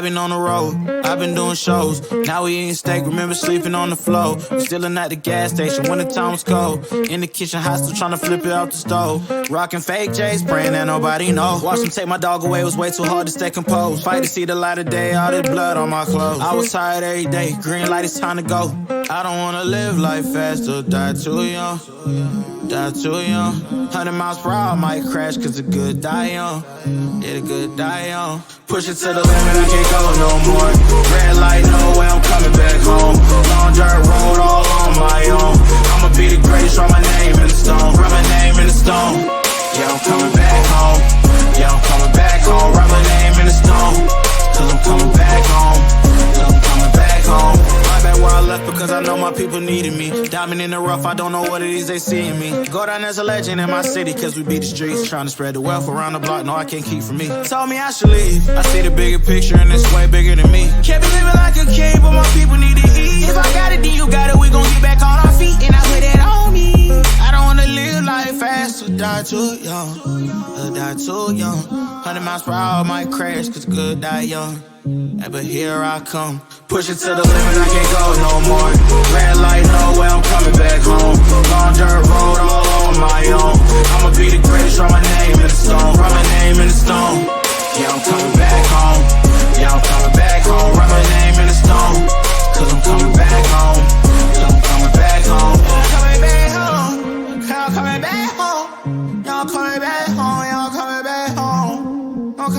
I've been on the road, I've been doing shows. Now we eating steak, remember sleeping on the floor. We Stealing at the gas station when the time was cold. In the kitchen, hot still trying to flip it out the stove. Rocking fake J's, praying that nobody know. Watch them take my dog away, it was way too hard to stay composed. Fight to see the light of day, all this blood on my clothes. I was tired every day, green light, it's time to go. I don't wanna live life fast or die too young. Die too young. 100 miles per hour, might crash cause the good die young. Yeah, the good die young. Push it to the limit, I can't go no more. Red light, no way, I'm coming back home. Long dirt road, all on my own. I'ma be the greatest, write my name in the stone. Write my name in the stone. Yeah, I'm coming back home. Yeah, I'm coming back home. Write my name in the stone. Cause I'm coming back home. Cause I'm coming back home. Right back where I left because I know my people needed me. Diamond in the rough, I don't know what it is they see in me. Go down as a legend in my city cause we beat the streets. Trying to spread the wealth around the block, no I can't keep from me. Told me I should leave. I see the bigger picture and it's way bigger than me. Can't be living like a king, but my people need to eat. If I got it, then you got it, we gon' get back on our feet. And I put it on me. I don't wanna live life fast or die too young. Or die too young. 100 miles per hour might crash cause good die young. Yeah, but here I come. Push it to the limit, I can't go no more. Red light, no way, I'm coming back home. Long dirt road, all on my own. I'ma be the greatest, write my name in the stone. Write my name in the stone. Yeah, I'm coming back home.